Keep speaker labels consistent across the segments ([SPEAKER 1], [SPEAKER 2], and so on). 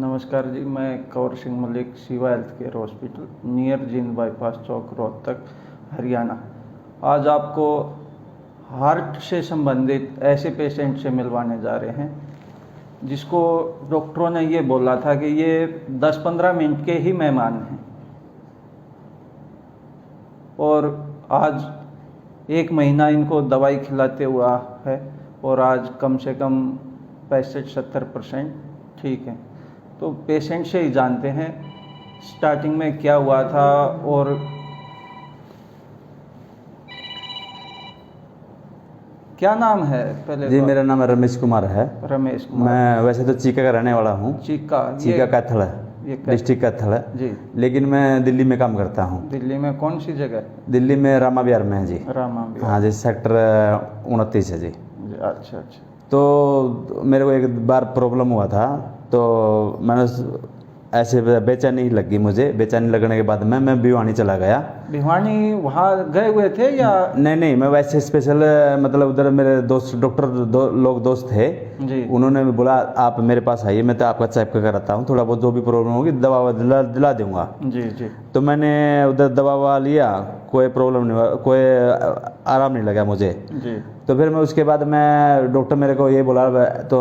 [SPEAKER 1] नमस्कार जी, मैं Kanwar Singh Malik, Shiva health care hospital near Jind bypass Chowk, Rohtak, Haryana. आज आपको हार्ट से संबंधित ऐसे पेशेंट से मिलवाने जा रहे हैं जिसको डॉक्टरों ने ये बोला था कि ये 10-15 मिनट के ही मेहमान हैं, और आज 1 महीना इनको दवाई खिलाते हुआ है और आज कम से कम 65-70% ठीक है। तो पेशेंट से ही जानते हैं स्टार्टिंग में क्या हुआ था। और क्या नाम है पहले?
[SPEAKER 2] जी, मेरा नाम रमेश कुमार है।
[SPEAKER 1] रमेश कुमार।
[SPEAKER 2] मैं वैसे तो चीका का रहने वाला हूँ।
[SPEAKER 1] चीका
[SPEAKER 2] कैथल है, डिस्ट्रिक्ट कैथल है
[SPEAKER 1] जी।
[SPEAKER 2] लेकिन मैं दिल्ली में काम करता हूँ।
[SPEAKER 1] दिल्ली में कौन सी जगह?
[SPEAKER 2] दिल्ली में रामा विहार में है जी।
[SPEAKER 1] रामा विहार,
[SPEAKER 2] हाँ जी, सेक्टर 29 है जी।
[SPEAKER 1] अच्छा।
[SPEAKER 2] तो मेरे को एक बार प्रॉब्लम हुआ था, तो मैंने ऐसे बेचैनी लगी मुझे। बेचैनी लगने के बाद मैं भिवानी चला गया।
[SPEAKER 1] भिवानी वहाँ गए हुए थे या?
[SPEAKER 2] नहीं, मैं वैसे स्पेशल मतलब उधर मेरे दोस्त डॉक्टर लोग दोस्त थे
[SPEAKER 1] जी।
[SPEAKER 2] उन्होंने बोला आप मेरे पास आइए, मैं तो आपका चेक कराता हूँ, थोड़ा बहुत जो भी प्रॉब्लम होगी दवा दिला दूंगा।
[SPEAKER 1] जी।
[SPEAKER 2] तो मैंने उधर दवा लिया, कोई प्रॉब्लम नहीं हुआ, कोई आराम नहीं लगा मुझे
[SPEAKER 1] जी।
[SPEAKER 2] तो फिर मैं उसके बाद मैं डॉक्टर मेरे को ये बोला तो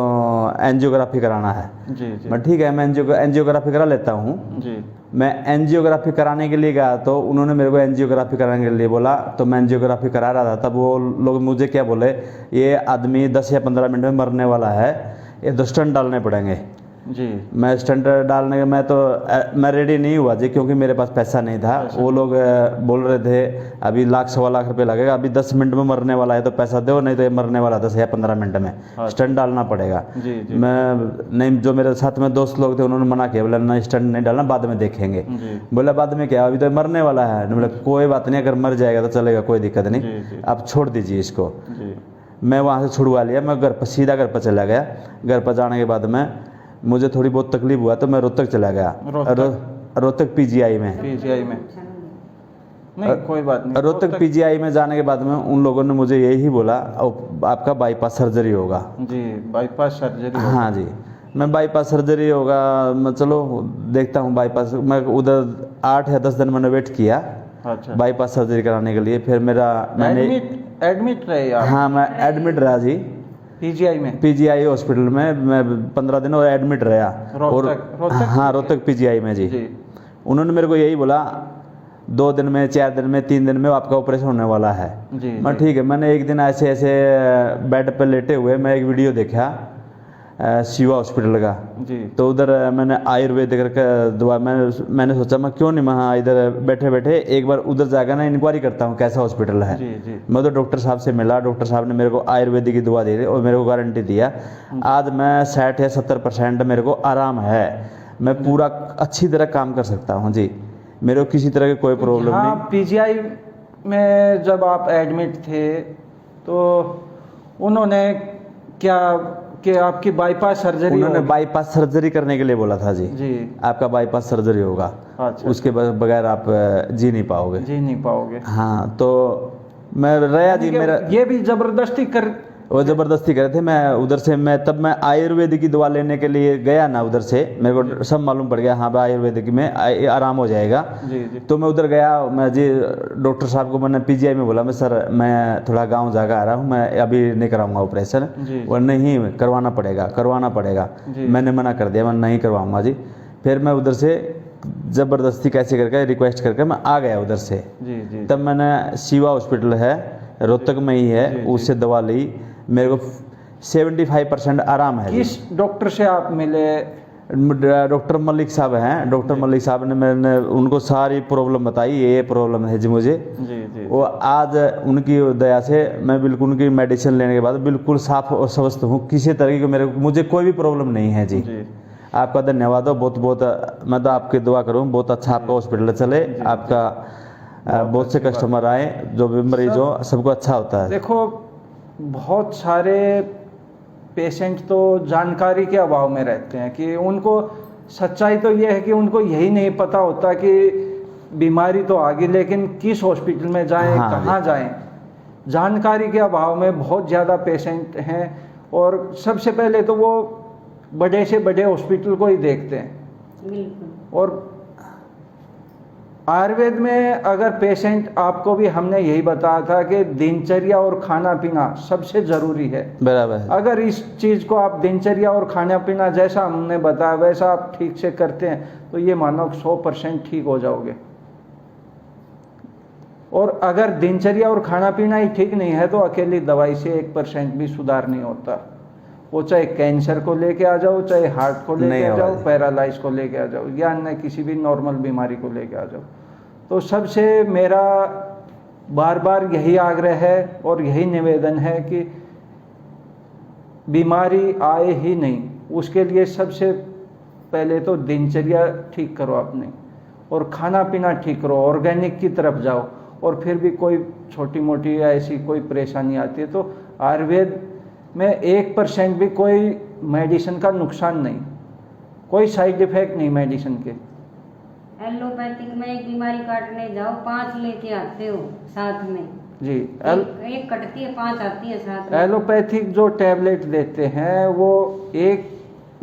[SPEAKER 2] एंजियोग्राफी कराना है।
[SPEAKER 1] जी।
[SPEAKER 2] मैं ठीक है, मैं एंजियोग्राफी करा लेता हूँ
[SPEAKER 1] जी।
[SPEAKER 2] मैं एंजियोग्राफी कराने के लिए गया तो उन्होंने मेरे को एंजियोग्राफी कराने के लिए बोला, तो मैं एंजियोग्राफी करा रहा था। तब वो लोग मुझे क्या बोले, ये आदमी 10 या 15 मिनट में मरने वाला है, ये 2 स्टंट डालने पड़ेंगे।
[SPEAKER 1] जी।
[SPEAKER 2] मैं स्टंट डालने के मैं रेडी नहीं हुआ जी, क्योंकि मेरे पास पैसा नहीं था। वो लोग बोल रहे थे अभी 1,00,000-1,25 रुपये लगेगा, अभी 10 मिनट में मरने वाला है तो पैसा दो, नहीं तो ये मरने वाला 10 या 15 मिनट में स्टंट डालना पड़ेगा।
[SPEAKER 1] जी।
[SPEAKER 2] मैं नहीं, जो मेरे साथ में दोस्त लोग थे उन्होंने मना किया, बोला नहीं स्टंट नहीं डालना, बाद में देखेंगे। बोला बाद में क्या, अभी तो मरने वाला है। बोला कोई बात नहीं, अगर मर जाएगा तो चलेगा, कोई दिक्कत नहीं, आप छोड़ दीजिए इसको। मैं वहाँ से छुड़वा लिया, मैं सीधा घर पर चला गया। घर पर जाने के बाद में मुझे थोड़ी बहुत तकलीफ हुआ तो मैं रोहतक चला गया। रोहतक पीजीआई में
[SPEAKER 1] नहीं, कोई बात नहीं।
[SPEAKER 2] रोहतक पीजीआई में जाने के बाद में उन लोगों ने मुझे यही बोला आपका बाईपास सर्जरी होगा।
[SPEAKER 1] जी, बाईपास सर्जरी।
[SPEAKER 2] हाँ जी, मैं बाईपास सर्जरी होगा, मैं चलो देखता हूँ बाईपास। मैं उधर 8 या 10 दिन मैंने वेट किया। अच्छा। बाईपास सर्जरी कराने के लिए। फिर मैंने
[SPEAKER 1] एडमिट रहे आप? हाँ,
[SPEAKER 2] मैं एडमिट रहा जी पीजीआई हॉस्पिटल में। मैं 15 दिन और एडमिट रहा। हाँ, रोहतक पीजीआई में जी। उन्होंने मेरे को यही बोला 2 दिन में, 4 दिन में, 3 दिन में आपका ऑपरेशन होने वाला है। मैं ठीक है। मैंने एक दिन ऐसे बेड पर लेटे हुए मैं एक वीडियो देखा शिवा हॉस्पिटल का जी। तो उधर मैंने आयुर्वेदिक करके दवा, मैंने सोचा मैं क्यों नहीं वहाँ इधर बैठे बैठे एक बार उधर जाकर ना इंक्वायरी करता हूँ कैसा हॉस्पिटल है। जी। मैं तो डॉक्टर साहब से मिला, डॉक्टर साहब ने मेरे को आयुर्वेदिक की दवा दी और मेरे को गारंटी दिया। आज मैं 60 या 70% मेरे को आराम है, मैं पूरा अच्छी तरह काम कर सकता हूँ जी। मेरे को किसी तरह की कोई प्रॉब्लम नहीं।
[SPEAKER 1] पीजीआई में जब आप एडमिट थे तो उन्होंने क्या कि आपकी बाईपास सर्जरी?
[SPEAKER 2] उन्होंने बाईपास सर्जरी करने के लिए बोला था जी। आपका बाईपास सर्जरी होगा। अच्छा। उसके बगैर आप जी नहीं पाओगे। हाँ, तो मैं रहा जी। मेरा
[SPEAKER 1] ये भी जबरदस्ती
[SPEAKER 2] करे थे। मैं उधर से तब मैं आयुर्वेदिक की दवा लेने के लिए गया ना, उधर से मेरे को सब मालूम पड़ गया, हाँ भाई आयुर्वेदिक में आराम हो जाएगा। जी। तो मैं उधर गया। मैं जी डॉक्टर साहब को मैंने पीजीआई में बोला, मैं सर मैं थोड़ा गांव जाकर आ रहा हूँ, मैं अभी नहीं कराऊंगा ऑपरेशन। और नहीं, करवाना पड़ेगा। मैंने मना कर दिया, मैं नहीं करवाऊंगा जी। फिर मैं उधर से ज़बरदस्ती कैसे करके रिक्वेस्ट करके मैं आ गया उधर से। तब मैंने शिवा हॉस्पिटल है रोहतक में ही है, उससे दवा ली। मेरे को 75% आराम है।
[SPEAKER 1] किस डॉक्टर से आप मिले?
[SPEAKER 2] डॉक्टर मलिक साहब हैं। डॉक्टर मलिक साहब ने मैंने उनको सारी प्रॉब्लम बताई, ये प्रॉब्लम है जी मुझे। जी। वो आज उनकी दया से मैं बिल्कुल उनकी मेडिसिन लेने के बाद बिल्कुल साफ और स्वस्थ हूँ। किसी तरह की मुझे कोई भी प्रॉब्लम नहीं है जी। आपका धन्यवाद हो बहुत बहुत। मैं तो आपकी दुआ करूँ बहुत अच्छा आपका हॉस्पिटल चले, आपका बहुत से कस्टमर आए, जो भी मरीज हो सबको अच्छा होता है।
[SPEAKER 1] देखो, बहुत सारे पेशेंट तो जानकारी के अभाव में रहते हैं कि उनको सच्चाई तो ये है कि उनको यही नहीं पता होता कि बीमारी तो आ गई, लेकिन किस हॉस्पिटल में जाएं, कहाँ जाएं। जानकारी के अभाव में बहुत ज़्यादा पेशेंट हैं। और सबसे पहले तो वो बड़े से बड़े हॉस्पिटल को ही देखते हैं।
[SPEAKER 3] बिल्कुल।
[SPEAKER 1] और आयुर्वेद में अगर पेशेंट, आपको भी हमने यही बताया था कि दिनचर्या और खाना पीना सबसे ज़रूरी है।
[SPEAKER 2] बराबर है।
[SPEAKER 1] अगर इस चीज़ को आप दिनचर्या और खाना पीना जैसा हमने बताया वैसा आप ठीक से करते हैं तो ये मानो 100% ठीक हो जाओगे। और अगर दिनचर्या और खाना पीना ही ठीक नहीं है तो अकेली दवाई से 1% भी सुधार नहीं होता। वो चाहे कैंसर को लेके आ जाओ, चाहे हार्ट को लेके आ जाओ, पैरालाइज को लेके आ जाओ, या अन्य किसी भी नॉर्मल बीमारी को लेके आ जाओ। तो सबसे मेरा बार बार यही आग्रह है और यही निवेदन है कि बीमारी आए ही नहीं, उसके लिए सबसे पहले तो दिनचर्या ठीक करो अपनी, और खाना पीना ठीक करो, ऑर्गेनिक की तरफ जाओ। और फिर भी कोई छोटी मोटी या ऐसी कोई परेशानी आती है तो आयुर्वेद में 1% भी कोई मेडिसिन का नुकसान नहीं, कोई साइड इफेक्ट नहीं मेडिसिन के।
[SPEAKER 3] एलोपैथिक में एक बीमारी काटने जाओ 5 लेके आते हो साथ में
[SPEAKER 1] जी।
[SPEAKER 3] एक कटती है 5 आती है साथ में।
[SPEAKER 1] एलोपैथिक जो टैबलेट देते हैं वो एक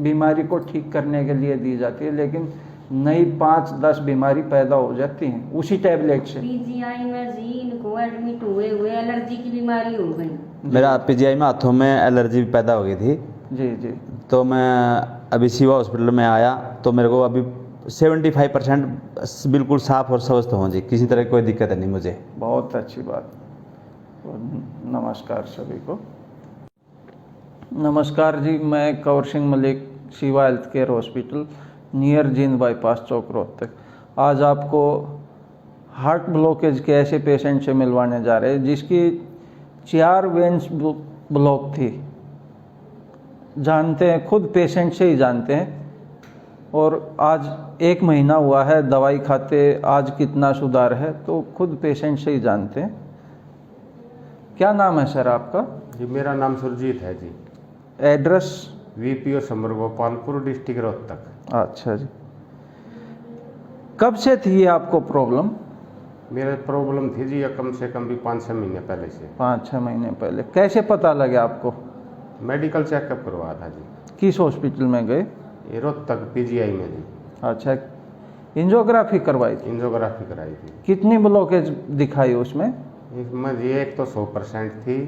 [SPEAKER 1] बीमारी को ठीक करने के लिए दी जाती है, लेकिन नई 5-10 बीमारी पैदा हो जाती हैं उसी टैबलेट से।
[SPEAKER 3] पीजीआई में जी इनको एडमिट हुए एलर्जी की बीमारी हो गई।
[SPEAKER 2] मेरा पीजीआई में हाथों में एलर्जी पैदा हो गई थी
[SPEAKER 1] जी जी।
[SPEAKER 2] तो मैं अभी शिवा हॉस्पिटल में आया तो मेरे को अभी 75% बिल्कुल साफ और स्वस्थ हूँ जी, किसी तरह की कोई दिक्कत नहीं मुझे।
[SPEAKER 1] बहुत अच्छी बात। और नमस्कार सभी को। नमस्कार जी, मैं Kanwar Singh Malik, Shiva health care hospital, near Jind bypass Chowk Rohtak. आज आपको हार्ट ब्लॉकेज के ऐसे पेशेंट से मिलवाने जा रहे हैं जिसकी 4 वेन्स ब्लॉक थी। जानते हैं, खुद पेशेंट से ही जानते हैं। और आज 1 महीना हुआ है दवाई खाते, आज कितना सुधार है तो खुद पेशेंट से ही जानते हैं। क्या नाम है सर आपका?
[SPEAKER 4] जी मेरा नाम सुरजीत है ji.
[SPEAKER 1] Address?
[SPEAKER 4] VPO Samar Gopalpur, district Rohtak.
[SPEAKER 1] अच्छा जी। कब से थी ये आपको प्रॉब्लम?
[SPEAKER 4] मेरा प्रॉब्लम थी जी कम से कम भी 5-6 महीने पहले से।
[SPEAKER 1] 5-6 महीने पहले। कैसे पता लगा आपको?
[SPEAKER 4] मेडिकल चेकअप करवाया था जी।
[SPEAKER 1] किस हॉस्पिटल में गए?
[SPEAKER 4] ये रोहतक पीजीआई में जी।
[SPEAKER 1] अच्छा, एंजियोग्राफी करवाई थी?
[SPEAKER 4] एंजियोग्राफी कराई थी।
[SPEAKER 1] कितनी ब्लॉकेज दिखाई उसमें?
[SPEAKER 4] इसमें जी एक तो 100% थी,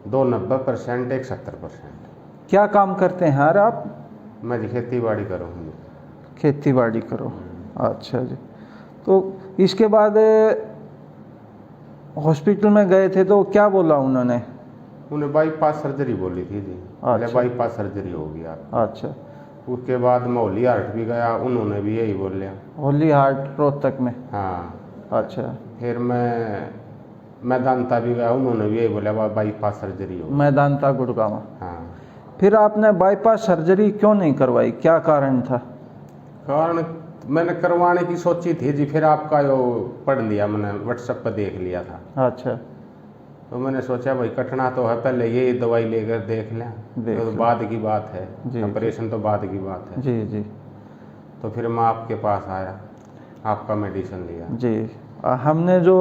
[SPEAKER 4] 2 90%, एक 70%।
[SPEAKER 1] क्या काम करते हैं यार आप?
[SPEAKER 4] मैं जी खेती बाड़ी करूँ।
[SPEAKER 1] खेती बाड़ी करो। अच्छा जी। तो इसके बाद हॉस्पिटल में गए थे तो क्या बोला उन्होंने?
[SPEAKER 4] उन्हें बाईपास सर्जरी बोली थी जी। पहले
[SPEAKER 1] अच्छा।
[SPEAKER 4] बाईपास सर्जरी होगी आप।
[SPEAKER 1] अच्छा।
[SPEAKER 4] उसके बाद मैं होली हार्ट भी गया, उन्होंने भी यही बोलिया।
[SPEAKER 1] होली हार्ट रोहतक में?
[SPEAKER 4] हाँ।
[SPEAKER 1] अच्छा।
[SPEAKER 4] फिर मैं मैदानता भी गया, उन्होंने भी यही बोला बाईपास सर्जरी हो।
[SPEAKER 1] मैदानता गुड़गांव।
[SPEAKER 4] हाँ।
[SPEAKER 1] फिर आपने बाईपास सर्जरी क्यों नहीं करवाई, क्या कारण था?
[SPEAKER 4] कारण मैंने करवाने की सोची थी जी, फिर आपका जो पढ़ लिया, मैंने व्हाट्सएप पर देख लिया था।
[SPEAKER 1] अच्छा।
[SPEAKER 4] तो मैंने सोचा भाई कटना तो है, पहले ये दवाई लेकर देख लें, तो बाद की बात है, ऑपरेशन तो बाद की बात है।
[SPEAKER 1] जी जी।
[SPEAKER 4] तो फिर मैं आपके पास आया, आपका मेडिसिन लिया
[SPEAKER 1] जी। हमने जो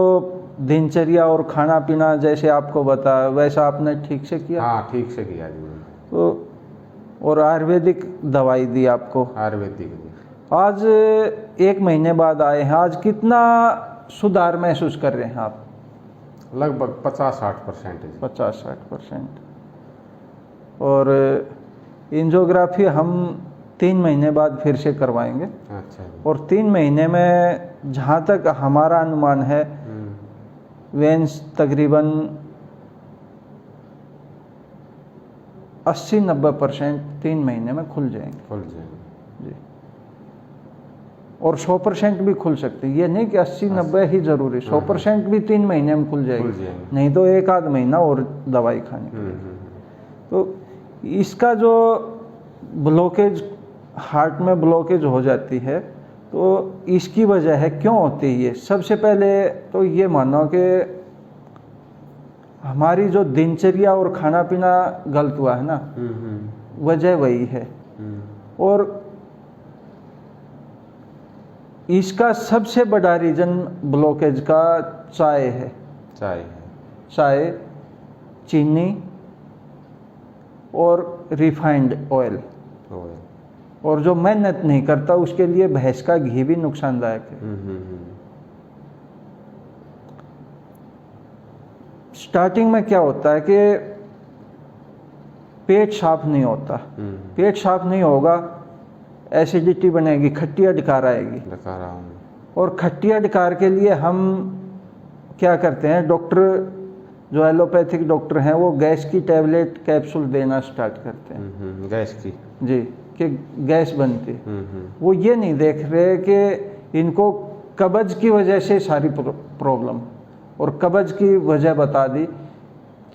[SPEAKER 1] दिनचर्या और खाना पीना जैसे आपको बताया वैसा आपने ठीक से किया?
[SPEAKER 4] हाँ ठीक से किया जी मैंने।
[SPEAKER 1] तो और आयुर्वेदिक दवाई दी आपको?
[SPEAKER 4] आयुर्वेदिक जी।
[SPEAKER 1] आज 1 महीने बाद आए हैं, आज कितना सुधार महसूस कर रहे हैं आप?
[SPEAKER 4] लगभग 50-60% जी।
[SPEAKER 1] 50-60%। और एंजियोग्राफी हम 3 महीने बाद फिर से करवाएंगे।
[SPEAKER 4] अच्छा जी।
[SPEAKER 1] और 3 महीने में जहाँ तक हमारा अनुमान है वेन्स तकरीबन 80-90% 3 महीने में खुल जाएंगे।
[SPEAKER 4] खुल जाएंगे
[SPEAKER 1] जी। और 100% भी खुल सकते हैं, ये नहीं कि 80-90 ही जरूरी, 100% भी 3 महीने में खुल जाएगी, नहीं तो 1-आध महीना और दवाई खानी पड़ेगी। तो इसका जो ब्लॉकेज, हार्ट में ब्लॉकेज हो जाती है तो इसकी वजह है, क्यों होती है ये? सबसे पहले तो ये मानो कि हमारी जो दिनचर्या और खाना पीना गलत हुआ है ना, वजह वही है। और इसका सबसे बड़ा रीजन ब्लॉकेज का चाय है। चाय, चीनी और रिफाइंड ऑयल,
[SPEAKER 4] हो गया।
[SPEAKER 1] और जो मेहनत नहीं करता उसके लिए भैंस का घी भी नुकसानदायक है। स्टार्टिंग में क्या होता है कि पेट साफ नहीं होता, पेट साफ नहीं होगा, एसिडिटी बनेगी, खट्टिया डकार आएगी। और खट्टिया डकार के लिए हम क्या करते हैं, डॉक्टर जो एलोपैथिक डॉक्टर हैं वो गैस की टैबलेट कैप्सूल देना स्टार्ट करते हैं।
[SPEAKER 4] गैस की
[SPEAKER 1] जी, कि गैस बनती। वो ये नहीं देख रहे कि इनको कब्ज की वजह से सारी प्रॉब्लम, और कब्ज की वजह बता दी,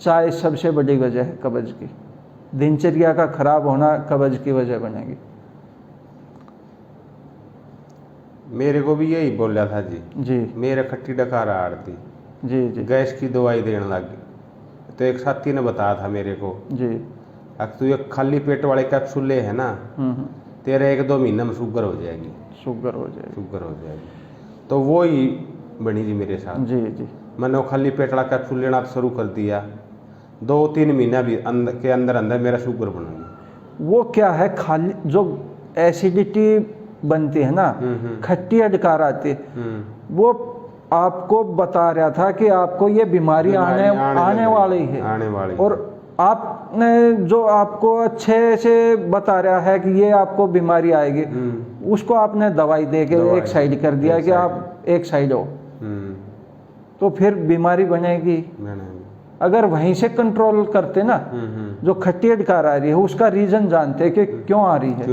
[SPEAKER 1] चाय सबसे बड़ी वजह है कब्ज की। दिनचर्या का खराब होना कब्ज की वजह बनेगी।
[SPEAKER 4] मेरे को भी यही बोल रहा था जी।
[SPEAKER 1] जी
[SPEAKER 4] मेरे खट्टी डकार आड़ती
[SPEAKER 1] जी जी
[SPEAKER 4] गैस की दवाई देने लगी, तो एक साथी ने बताया था मेरे को,
[SPEAKER 1] जी।
[SPEAKER 4] अब तू ये खाली पेट वाले कैप्सूल ले है ना, तेरे 1-2 महीने में शुगर हो जाएगी।
[SPEAKER 1] शुगर हो जाएगी।
[SPEAKER 4] शुगर हो जाएगी। तो वो ही बनी जी मेरे साथ।
[SPEAKER 1] जी जी।
[SPEAKER 4] मैंने वो खाली पेट वाला कैप्सूल लेना शुरू कर दिया, 2-3 महीना भी के अंदर अंदर मेरा शुगर बन गया।
[SPEAKER 1] वो क्या है, खाली जो एसिडिटी बनती है ना, खट्टी डकार आती है, वो आपको बता रहा था कि आपको ये बीमारी आने वाली है।
[SPEAKER 4] आने वाली।
[SPEAKER 1] और आपने जो आपको अच्छे से बता रहा है कि ये आपको बीमारी आएगी, उसको आपने दवाई दे के एक साइड कर दिया कि आप एक साइड हो, तो फिर बीमारी बनेगी। अगर वहीं से कंट्रोल करते ना, जो खट्टी डकार आ रही है उसका रीजन जानते कि क्यों आ रही है,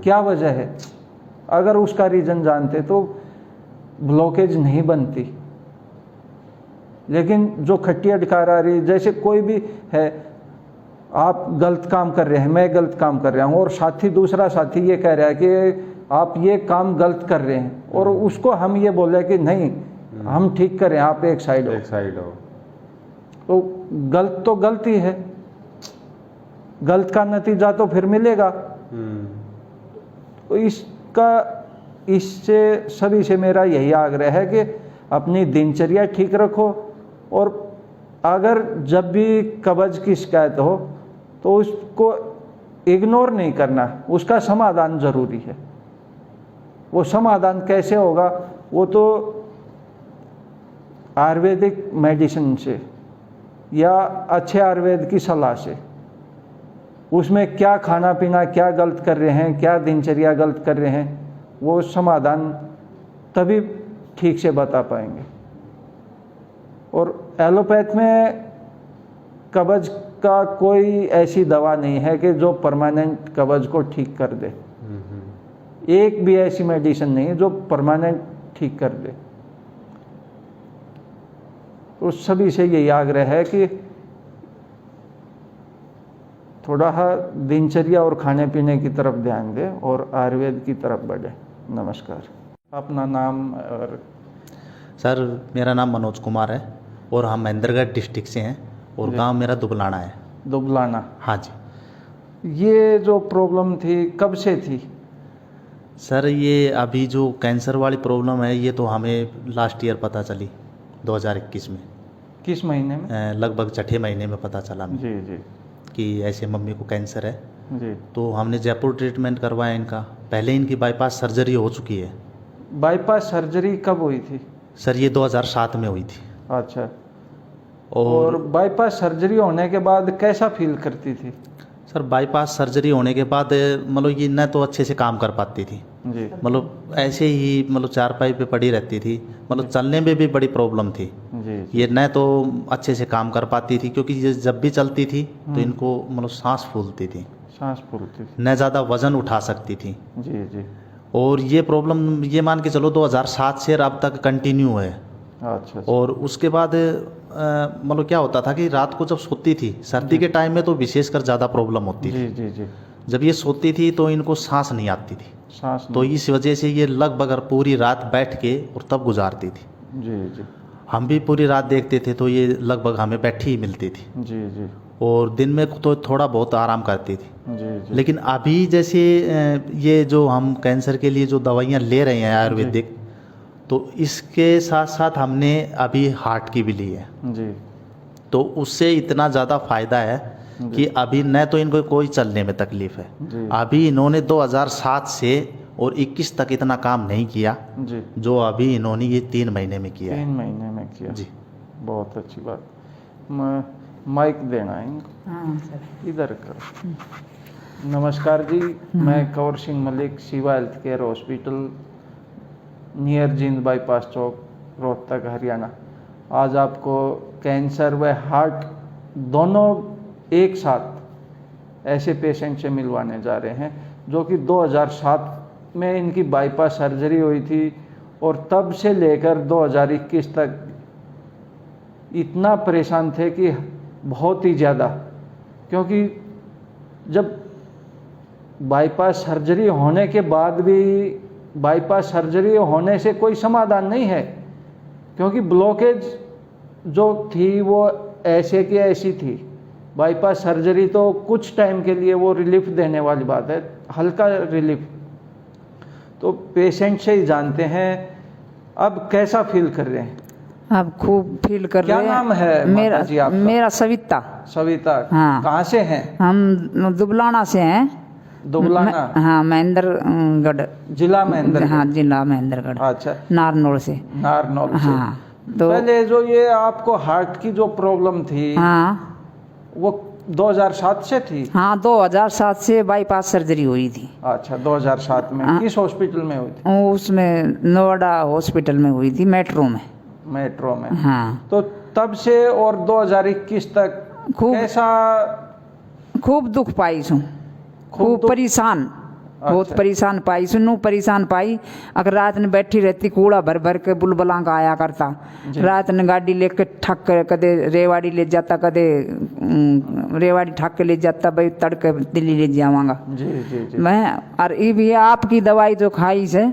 [SPEAKER 1] क्या वजह है, अगर उसका रीजन जानते तो ब्लॉकेज नहीं बनती। लेकिन जो खट्टी डकार आ रही है, जैसे कोई भी है, आप गलत काम कर रहे हैं, मैं गलत काम कर रहा हूँ, और साथी दूसरा साथी ये कह रहा है कि आप ये काम गलत कर रहे हैं, और उसको हम ये बोल रहे हैं कि नहीं हम ठीक कर रहे हैं, आप एक साइड हो। तो गलत ही है, गलत का नतीजा तो फिर मिलेगा। तो इससे सभी से मेरा यही आग्रह है कि अपनी दिनचर्या ठीक रखो, और अगर जब भी कब्ज की शिकायत हो तो उसको इग्नोर नहीं करना, उसका समाधान ज़रूरी है। वो समाधान कैसे होगा, वो तो आयुर्वेदिक मेडिसिन से या अच्छे आयुर्वेद की सलाह से, उसमें क्या खाना पीना, क्या गलत कर रहे हैं, क्या दिनचर्या गलत कर रहे हैं, वो समाधान तभी ठीक से बता पाएंगे। और एलोपैथ में कब्ज का कोई ऐसी दवा नहीं है कि जो परमानेंट कब्ज को ठीक कर दे। एक भी ऐसी मेडिसिन नहीं है जो परमानेंट ठीक कर दे। तो सभी से यही आग्रह है कि थोड़ा दिनचर्या और खाने पीने की तरफ ध्यान दें और आयुर्वेद की तरफ बढ़े। नमस्कार। अपना नाम? और
[SPEAKER 5] सर मेरा नाम मनोज कुमार है और हम महेंद्रगढ़ डिस्ट्रिक्ट से हैं और गांव मेरा दुबलाना है।
[SPEAKER 1] दुबलाना?
[SPEAKER 5] हाँ जी।
[SPEAKER 1] ये जो प्रॉब्लम थी कब से थी?
[SPEAKER 5] सर ये अभी जो कैंसर वाली प्रॉब्लम है ये तो हमें लास्ट ईयर पता चली 2021 में।
[SPEAKER 1] किस महीने में?
[SPEAKER 5] लगभग 6ठे महीने में पता चला
[SPEAKER 1] जी जी
[SPEAKER 5] कि ऐसे मम्मी को कैंसर है
[SPEAKER 1] जी।
[SPEAKER 5] तो हमने जयपुर ट्रीटमेंट करवाया इनका। पहले इनकी बाईपास सर्जरी हो चुकी है।
[SPEAKER 1] बाईपास सर्जरी कब हुई थी?
[SPEAKER 5] सर ये 2007 में हुई थी।
[SPEAKER 1] अच्छा। और बाईपास सर्जरी होने के बाद कैसा फील करती थी?
[SPEAKER 5] सर बाईपास सर्जरी होने के बाद मतलब ये न तो अच्छे से काम कर पाती थी
[SPEAKER 1] जी,
[SPEAKER 5] मतलब ऐसे ही मतलब चारपाई पे पड़ी रहती थी, मतलब चलने में भी बड़ी प्रॉब्लम थी
[SPEAKER 1] जी।
[SPEAKER 5] ये न तो अच्छे से काम कर पाती थी क्योंकि ये जब भी चलती थी तो इनको मतलब सांस फूलती थी,
[SPEAKER 1] सांस फूलती थी,
[SPEAKER 5] न ज़्यादा वजन उठा सकती थी।
[SPEAKER 1] जी जी।
[SPEAKER 5] और ये प्रॉब्लम ये मान के चलो 2007 से अब तक कंटिन्यू है।
[SPEAKER 1] अच्छा।
[SPEAKER 5] और उसके बाद मतलब क्या होता था कि रात को जब सोती थी, सर्दी के टाइम में तो विशेषकर ज़्यादा प्रॉब्लम होती थी।
[SPEAKER 1] जी जी जी।
[SPEAKER 5] जब ये सोती थी तो इनको सांस नहीं आती थी,
[SPEAKER 1] सांस
[SPEAKER 5] तो इस वजह से ये लगभग पूरी रात बैठ के और तब गुजारती थी।
[SPEAKER 1] जी जी।
[SPEAKER 5] हम भी पूरी रात देखते थे तो ये लगभग हमें बैठी ही मिलती थी।
[SPEAKER 1] जी जी।
[SPEAKER 5] और दिन में तो थोड़ा बहुत आराम करती थी।
[SPEAKER 1] जी जी।
[SPEAKER 5] लेकिन अभी जैसे ये जो हम कैंसर के लिए जो दवाइयाँ ले रहे हैं आयुर्वेदिक, तो इसके साथ साथ हमने अभी हार्ट की भी ली है।
[SPEAKER 1] जी।
[SPEAKER 5] तो उससे इतना ज़्यादा फ़ायदा है कि अभी न तो इनको कोई चलने में तकलीफ है, अभी इन्होंने 2007 से और 21 तक इतना काम नहीं किया
[SPEAKER 1] जी, जो
[SPEAKER 5] अभी इन्होंने ये 3 महीने में किया
[SPEAKER 1] 3 महीने में किया
[SPEAKER 5] जी।
[SPEAKER 1] बहुत अच्छी बात। माइक देना है इनको।
[SPEAKER 6] हाँ सर।
[SPEAKER 1] इधर करो। नमस्कार जी, मैं Kanwar Singh Malik, Shiva health care hospital near Jind bypass Chowk, Rohtak, Haryana. आज आपको कैंसर व हार्ट दोनों एक साथ ऐसे पेशेंट से मिलवाने जा रहे हैं जो कि 2007 में इनकी बाईपास सर्जरी हुई थी और तब से लेकर 2021 तक इतना परेशान थे कि बहुत ही ज़्यादा, क्योंकि जब बाईपास सर्जरी होने के बाद भी बाईपास सर्जरी होने से कोई समाधान नहीं है, क्योंकि ब्लॉकेज जो थी वो ऐसे की ऐसी थी। बाईपास सर्जरी तो कुछ टाइम के लिए वो रिलीफ देने वाली बात है, हल्का रिलीफ, तो पेशेंट से ही जानते हैं अब कैसा फील कर रहे हैं।
[SPEAKER 6] अब खूब फील कर रहे हैं।
[SPEAKER 1] क्या नाम है माता जी आपका?
[SPEAKER 6] मेरा सविता।
[SPEAKER 1] सविता।
[SPEAKER 6] हाँ।
[SPEAKER 1] कहाँ से हैं?
[SPEAKER 6] हम दुबलाना से हैं।
[SPEAKER 1] दुबलाना।
[SPEAKER 6] हाँ, महेंद्रगढ़
[SPEAKER 1] जिला महेंद्रगढ़।
[SPEAKER 6] हाँ, जिला महेंद्रगढ़।
[SPEAKER 1] अच्छा,
[SPEAKER 6] नारनौल से।
[SPEAKER 1] नारनौल से।
[SPEAKER 6] हाँ, तो
[SPEAKER 1] पहले जो ये आपको हार्ट की जो प्रॉब्लम थी,
[SPEAKER 6] हाँ,
[SPEAKER 1] वो 2007 से थी?
[SPEAKER 6] हाँ, 2007 से बाईपास सर्जरी हुई थी।
[SPEAKER 1] अच्छा, 2007 में किस हॉस्पिटल में हुई थी?
[SPEAKER 6] उसमें नोएडा हॉस्पिटल में हुई थी, मेट्रो में।
[SPEAKER 1] मेट्रो में।
[SPEAKER 6] हाँ,
[SPEAKER 1] तो तब से और 2021 तक कैसा?
[SPEAKER 6] खूब दुख पाई सू, खूब परेशान, बहुत परेशान पाई सुनू, परेशान पाई। अगर रात में बैठी रहती, कूड़ा भर भर के बुलबुला का आया करता। रात में गाड़ी लेके ठक कर कदे रेवाड़ी ले जाता, कदे रेवाड़ी ठक के ले जाता, भाई तड़के दिल्ली ले जावांगा।
[SPEAKER 1] जी जी जी।
[SPEAKER 6] मैं और ये भी आपकी दवाई जो खाई से।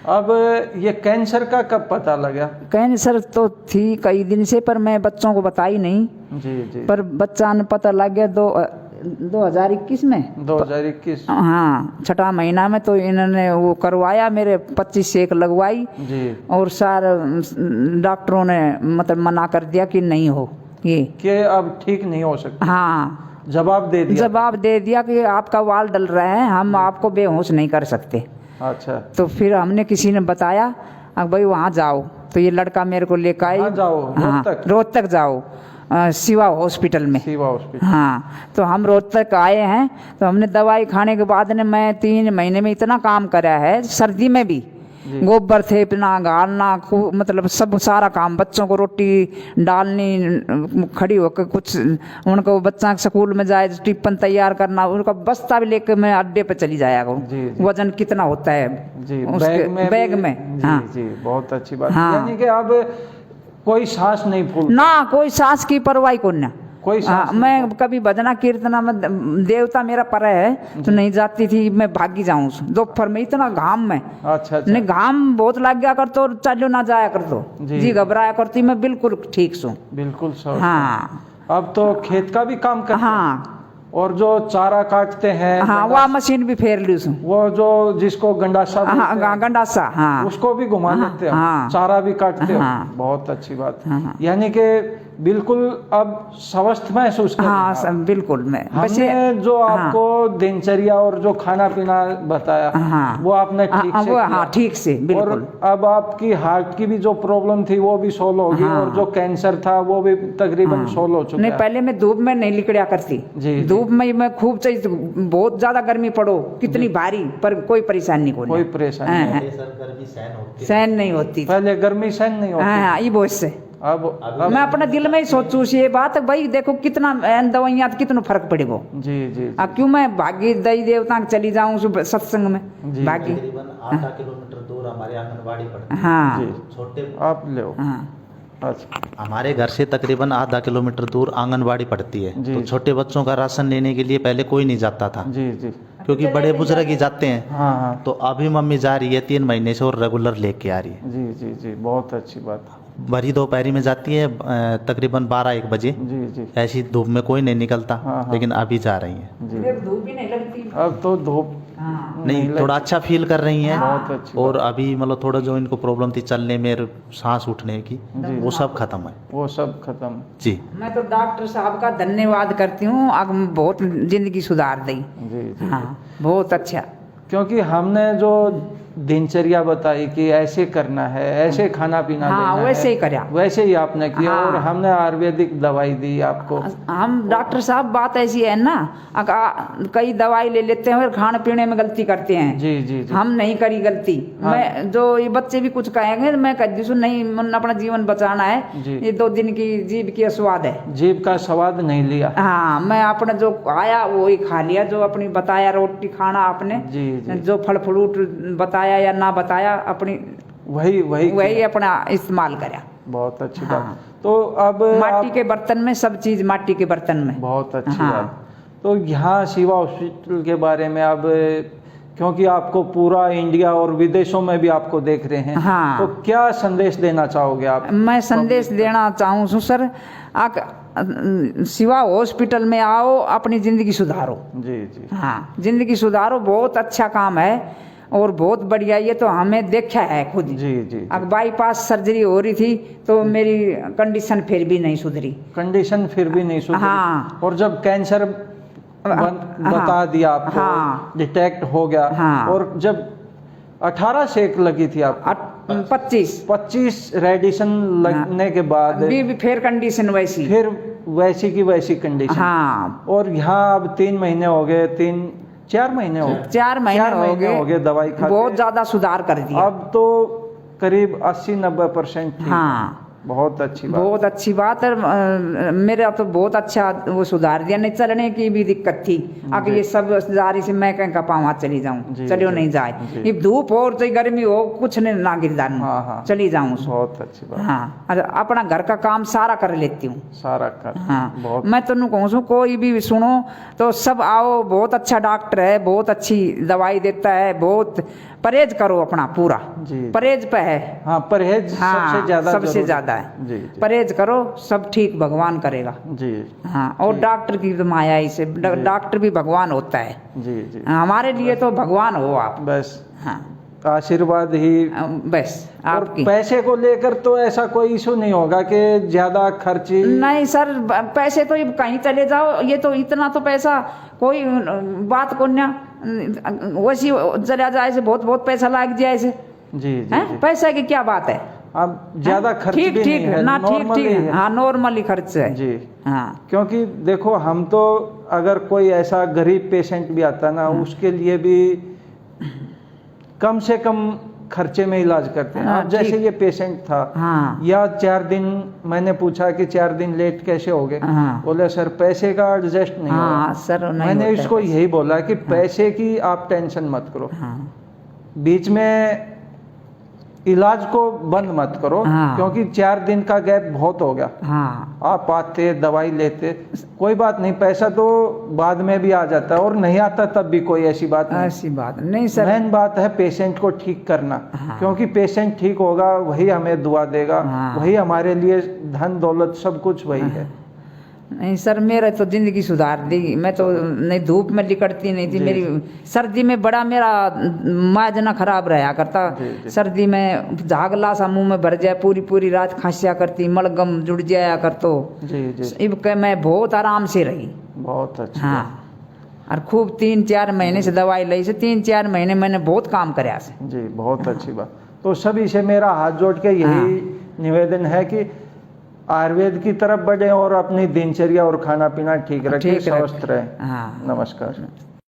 [SPEAKER 1] अब ये कैंसर का कब पता लगा?
[SPEAKER 6] कैंसर तो थी कई दिन से, पर मैं बच्चों को बताई नहीं।
[SPEAKER 1] जी जी।
[SPEAKER 6] पर बच्चा ने पता लग गया 2021 में।
[SPEAKER 1] 2021।
[SPEAKER 6] हाँ, 6ठा महीना में तो इन्होंने वो करवाया, मेरे 25 सेक लगवाई
[SPEAKER 1] जी।
[SPEAKER 6] और सारे डॉक्टरों ने मतलब मना कर दिया कि नहीं हो ये,
[SPEAKER 1] कि अब ठीक नहीं हो सकता।
[SPEAKER 6] हाँ,
[SPEAKER 1] जवाब दे दिया।
[SPEAKER 6] जवाब दे दिया कि आपका वाल डल रहा है, हम आपको बेहोश नहीं कर सकते।
[SPEAKER 1] अच्छा।
[SPEAKER 6] तो फिर हमने किसी ने बताया, अब भाई वहाँ जाओ, तो ये लड़का मेरे को लेकर आई।
[SPEAKER 1] जाओ
[SPEAKER 6] हाँ, रोहतक जाओ, शिवा हॉस्पिटल में।
[SPEAKER 1] शिवा हॉस्पिटल।
[SPEAKER 6] हाँ, तो हम रोहतक आए हैं, तो हमने दवाई खाने के बाद ने मैं 3 महीने में इतना काम करा है, सर्दी में भी गोबर थेपना, गाड़ना, मतलब सब सारा काम, बच्चों को रोटी डालनी, खड़ी होकर कुछ उनको बच्चा स्कूल में जाए टिफिन तैयार करना, उनका बस्ता भी लेकर मैं अड्डे पे चली जाया करूँ। वजन कितना होता है
[SPEAKER 1] जी,
[SPEAKER 6] बैग में।
[SPEAKER 1] जी,
[SPEAKER 6] हाँ
[SPEAKER 1] जी, बहुत अच्छी बात।
[SPEAKER 6] हाँ।
[SPEAKER 1] यानी कि अब कोई सांस नहीं फूल
[SPEAKER 6] ना, कोई सांस की परवाही को ना,
[SPEAKER 1] कोई सांस नहीं
[SPEAKER 6] मैं कभी भजना कीर्तना में, देवता मेरा पर है तो नहीं जाती थी, मैं भागी जाऊं दोपहर में, इतना घाम में।
[SPEAKER 1] अच्छा।
[SPEAKER 6] नहीं, घाम बहुत लग गया कर तो चालू ना जाया कर तो जी घबराया करती, मैं बिल्कुल ठीक सू।
[SPEAKER 1] बिल्कुल सर।
[SPEAKER 6] हाँ,
[SPEAKER 1] अब तो खेत का भी काम करते हैं।
[SPEAKER 6] हाँ,
[SPEAKER 1] और जो चारा काटते हैं,
[SPEAKER 6] हाँ, वह मशीन भी फेर ली उसमें,
[SPEAKER 1] वो जो जिसको गंडासा बोलते हैं,
[SPEAKER 6] हाँ, गंडासा, हाँ,
[SPEAKER 1] उसको भी घुमा लेते हो।
[SPEAKER 6] हाँ,
[SPEAKER 1] चारा भी काटते हो।
[SPEAKER 6] हाँ,
[SPEAKER 1] बहुत अच्छी बात।
[SPEAKER 6] हाँ,
[SPEAKER 1] यानी कि बिल्कुल अब स्वस्थ महसूस कर रहे हैं
[SPEAKER 6] हाँ,
[SPEAKER 1] आप।
[SPEAKER 6] बिल्कुल। मैं
[SPEAKER 1] हमने जो आपको दिनचर्या और जो खाना पीना बताया,
[SPEAKER 6] हाँ,
[SPEAKER 1] वो आपने ठीक से
[SPEAKER 6] वो,
[SPEAKER 1] किया।
[SPEAKER 6] हाँ, ठीक से, बिल्कुल।
[SPEAKER 1] और अब आपकी हार्ट की भी जो प्रॉब्लम थी वो भी सोल्व होगी।
[SPEAKER 6] हाँ,
[SPEAKER 1] और जो कैंसर था वो भी तकरीबन सोल्व हो चुका
[SPEAKER 6] नहीं,
[SPEAKER 1] है।
[SPEAKER 6] पहले मैं धूप में नहीं निकलिया करती।
[SPEAKER 1] जी।
[SPEAKER 6] धूप में मैं खूब चाहिए, बहुत ज्यादा गर्मी पड़ो कितनी भारी, पर कोई परेशानी को
[SPEAKER 1] कोई परेशानी नहीं।
[SPEAKER 6] सहन नहीं होती।
[SPEAKER 1] पहले गर्मी सहन नहीं होती।
[SPEAKER 6] हाँ, ये बहुत से
[SPEAKER 1] अब
[SPEAKER 6] मैं अपने दिल में ही सोचूं ये बात, भाई देखो कितना दवाइयाँ कितना फर्क पड़ेगा।
[SPEAKER 1] जी जी।
[SPEAKER 6] अब क्यों मैं भागी दई देवता चली जाऊं सत्संग में भागी।
[SPEAKER 5] तकरीबन आधा किलोमीटर दूर हमारे आंगनबाड़ी पड़ती है।
[SPEAKER 6] हाँ,
[SPEAKER 5] छोटे
[SPEAKER 1] आप ले।
[SPEAKER 6] हाँ,
[SPEAKER 1] अच्छा।
[SPEAKER 5] हमारे घर से तकरीबन आधा किलोमीटर दूर आंगनबाड़ी पड़ती है, तो छोटे बच्चों का राशन लेने के लिए पहले कोई नहीं जाता था।
[SPEAKER 1] जी जी।
[SPEAKER 5] क्योंकि बड़े बुजुर्ग ही जाते हैं।
[SPEAKER 1] हाँ हाँ।
[SPEAKER 5] तो अभी मम्मी जा रही है 3 महीने से और रेगुलर लेके आ रही है।
[SPEAKER 1] जी जी जी, बहुत अच्छी बात।
[SPEAKER 5] भरी दोपहरी में जाती है, तकरीबन 12-1 बजे।
[SPEAKER 1] जी जी।
[SPEAKER 5] ऐसी धूप में कोई नहीं निकलता।
[SPEAKER 1] हाँ, हाँ।
[SPEAKER 5] लेकिन अभी जा रही है।
[SPEAKER 1] जी।
[SPEAKER 6] धूप भी नहीं लगती।
[SPEAKER 1] अब तो धूप
[SPEAKER 5] नहीं थोड़ा अच्छा फील कर रही हैं।
[SPEAKER 1] बहुत अच्छी
[SPEAKER 5] और अभी मतलब थोड़ा जो इनको प्रॉब्लम थी चलने में, सांस उठने की, वो सब खत्म है।
[SPEAKER 1] वो सब खत्म।
[SPEAKER 5] जी
[SPEAKER 6] मैं तो डॉक्टर साहब का धन्यवाद करती हूँ, अब बहुत जिंदगी सुधार दी।
[SPEAKER 1] जी जी।
[SPEAKER 6] हाँ बहुत अच्छा।
[SPEAKER 1] क्योंकि हमने जो दिनचर्या बताई कि ऐसे करना है, ऐसे खाना पीना
[SPEAKER 6] हाँ,
[SPEAKER 1] लेना
[SPEAKER 6] वैसे
[SPEAKER 1] है,
[SPEAKER 6] ही कर्या।
[SPEAKER 1] वैसे ही आपने किया।
[SPEAKER 6] हाँ।
[SPEAKER 1] और हमने आयुर्वेदिक दवाई दी आपको।
[SPEAKER 6] हम डॉक्टर साहब बात ऐसी है ना, कई दवाई ले लेते हैं और खाने पीने में गलती करते हैं।
[SPEAKER 1] जी जी जी।
[SPEAKER 6] हम नहीं करी गलती।
[SPEAKER 1] हाँ।
[SPEAKER 6] मैं जो ये बच्चे भी कुछ कहेंगे मैं कह दी नहीं, मन अपना जीवन बचाना है,
[SPEAKER 1] जी।
[SPEAKER 6] ये 2 दिन की जीभ की स्वाद है,
[SPEAKER 1] जीभ का स्वाद नहीं लिया।
[SPEAKER 6] हाँ मैं अपना जो आया वो ही खा लिया, जो अपनी बताया रोटी खाना आपने,
[SPEAKER 1] जी जी।
[SPEAKER 6] जो फल फ्रूट बताया या ना बताया अपनी
[SPEAKER 1] वही वही
[SPEAKER 6] वही अपना इस्तेमाल करा।
[SPEAKER 1] बहुत अच्छी
[SPEAKER 6] हाँ।
[SPEAKER 1] बात। तो अब
[SPEAKER 6] माटी के बर्तन में सब चीज, माटी के बर्तन में।
[SPEAKER 1] बहुत अच्छी
[SPEAKER 6] हाँ।
[SPEAKER 1] बात। तो यहाँ शिवा हॉस्पिटल के बारे में अब, क्योंकि आपको पूरा इंडिया और विदेशों में भी आपको देख रहे हैं,
[SPEAKER 6] हाँ।
[SPEAKER 1] तो क्या संदेश देना चाहोगे आप?
[SPEAKER 6] मैं संदेश देना चाहूँ सर, शिवा हॉस्पिटल में आओ, अपनी जिंदगी सुधारो।
[SPEAKER 1] जी जी।
[SPEAKER 6] हाँ जिंदगी सुधारो, बहुत अच्छा काम है और बहुत बढ़िया। ये तो हमें देखा है खुद।
[SPEAKER 1] जी जी।
[SPEAKER 6] अब बाईपास सर्जरी हो रही थी तो मेरी कंडीशन फिर भी नहीं सुधरी।
[SPEAKER 1] कंडीशन फिर भी नहीं सुधरी।
[SPEAKER 6] हाँ।
[SPEAKER 1] और जब कैंसर बता दिया आपको,
[SPEAKER 6] हाँ।
[SPEAKER 1] डिटेक्ट हो गया,
[SPEAKER 6] हाँ।
[SPEAKER 1] और जब 18 सेक लगी थी आपको, 25 रेडिएशन लगने के बाद
[SPEAKER 6] भी फिर कंडीशन वैसी,
[SPEAKER 1] फिर वैसी की वैसी कंडीशन।
[SPEAKER 6] हाँ।
[SPEAKER 1] और यहाँ अब 3 महीने हो गए, 4 महीने हो गए,
[SPEAKER 6] 4 महीने हो गए
[SPEAKER 1] दवाई खाते।
[SPEAKER 6] बहुत ज्यादा सुधार कर दिया।
[SPEAKER 1] अब तो करीब 80-90% ठीक।
[SPEAKER 6] हाँ
[SPEAKER 1] बहुत अच्छी बात।
[SPEAKER 6] बहुत अच्छी बात है। मेरा तो बहुत अच्छा वो सुधार दिया। नहीं चलने की भी दिक्कत थी, अगर ये सब जारी से मैं कहीं का पाँव चली जाऊँ, चलियो नहीं जाए, ये धूप हो चाहे गर्मी हो कुछ नहीं ना गिरदार,
[SPEAKER 1] हाँ, हाँ।
[SPEAKER 6] चली जाऊँ।
[SPEAKER 1] बहुत अच्छी बात।
[SPEAKER 6] हाँ अपना घर का काम सारा कर लेती हूँ।
[SPEAKER 1] सारा कर।
[SPEAKER 6] हाँ
[SPEAKER 1] बहुत।
[SPEAKER 6] मैं तो कहूँ कोई भी सुनो तो सब आओ, बहुत अच्छा डॉक्टर है, बहुत अच्छी दवाई देता है, बहुत परहेज करो अपना पूरा।
[SPEAKER 1] जी।
[SPEAKER 6] परहेज पे है।
[SPEAKER 1] हाँ परहेज सबसे ज्यादा
[SPEAKER 6] सबसे ज्यादा
[SPEAKER 1] जी,
[SPEAKER 6] है।
[SPEAKER 1] जी।
[SPEAKER 6] परहेज करो, सब ठीक भगवान करेगा।
[SPEAKER 1] जी
[SPEAKER 6] हाँ और डॉक्टर की तो माया ही से, डॉक्टर भी भगवान होता है।
[SPEAKER 1] जी जी।
[SPEAKER 6] हमारे लिए तो भगवान हो आप।
[SPEAKER 1] बस
[SPEAKER 6] हाँ
[SPEAKER 1] आशीर्वाद ही।
[SPEAKER 6] बस
[SPEAKER 1] और
[SPEAKER 6] आपकी।
[SPEAKER 1] पैसे को लेकर तो ऐसा कोई इशू नहीं होगा कि ज्यादा खर्ची?
[SPEAKER 6] नहीं सर, पैसे तो कहीं चले जाओ, ये तो इतना तो पैसा कोई बात को ना, वैसी चला जाए से बहुत पैसा लग जाए से।
[SPEAKER 1] जी जी,
[SPEAKER 6] हैं?
[SPEAKER 1] जी।
[SPEAKER 6] पैसे की क्या बात है?
[SPEAKER 1] अब ज्यादा खर्च
[SPEAKER 6] ठीक
[SPEAKER 1] भी
[SPEAKER 6] ठीक
[SPEAKER 1] नहीं है,
[SPEAKER 6] ना, ठीक
[SPEAKER 1] नॉर्मली
[SPEAKER 6] ठीक
[SPEAKER 1] है।
[SPEAKER 6] हाँ नॉर्मली खर्च है।
[SPEAKER 1] जी।
[SPEAKER 6] हाँ
[SPEAKER 1] क्योंकि देखो हम तो, अगर कोई ऐसा गरीब पेशेंट भी आता ना, उसके लिए भी कम से कम खर्चे में इलाज करते हैं।
[SPEAKER 6] हाँ,
[SPEAKER 1] अब जैसे
[SPEAKER 6] ठीक।
[SPEAKER 1] ये पेशेंट था,
[SPEAKER 6] हाँ।
[SPEAKER 1] या 4 दिन, मैंने पूछा कि 4 दिन लेट कैसे हो गए,
[SPEAKER 6] हाँ।
[SPEAKER 1] बोले सर पैसे का एडजस्ट नहीं
[SPEAKER 6] हाँ
[SPEAKER 1] हुआ।
[SPEAKER 6] सर नहीं
[SPEAKER 1] मैंने
[SPEAKER 6] होता है
[SPEAKER 1] इसको
[SPEAKER 6] पैसे।
[SPEAKER 1] यही बोला कि पैसे की आप टेंशन मत करो,
[SPEAKER 6] हाँ
[SPEAKER 1] बीच में इलाज को बंद मत करो।
[SPEAKER 6] हाँ।
[SPEAKER 1] क्योंकि 4 दिन का गैप बहुत हो गया।
[SPEAKER 6] हाँ
[SPEAKER 1] आप आते दवाई लेते, कोई बात नहीं, पैसा तो बाद में भी आ जाता है, और नहीं आता तब भी कोई ऐसी बात नहीं।
[SPEAKER 6] ऐसी बात नहीं सर।
[SPEAKER 1] मेन बात है पेशेंट को ठीक करना।
[SPEAKER 6] हाँ।
[SPEAKER 1] क्योंकि पेशेंट ठीक होगा वही हमें दुआ देगा।
[SPEAKER 6] हाँ।
[SPEAKER 1] वही हमारे लिए धन दौलत सब कुछ वही है।
[SPEAKER 6] नहीं सर, मेरा तो जिंदगी सुधार दी। मैं तो नहीं धूप में लिकड़ती नहीं थी।
[SPEAKER 1] जी,
[SPEAKER 6] मेरी सर्दी में बड़ा मेरा माजना खराब रहा करता।
[SPEAKER 1] जी।
[SPEAKER 6] सर्दी में झागला सा मुंह में भर जाए, पूरी रात खांसिया करती, मलगम जुड़ जाया कर तो।
[SPEAKER 1] जी जी।
[SPEAKER 6] इब के मैं बहुत आराम से रही।
[SPEAKER 1] बहुत अच्छा।
[SPEAKER 6] हाँ और खूब 3-4 महीने से दवाई ली से 3-4 महीने मैंने बहुत काम कराया से।
[SPEAKER 1] जी बहुत अच्छी बात। तो सभी से मेरा हाथ जोड़ के यही निवेदन है कि आयुर्वेद की तरफ बढ़े और अपनी दिनचर्या और खाना पीना ठीक रखें, स्वस्थ रहें।
[SPEAKER 6] हाँ
[SPEAKER 1] नमस्कार।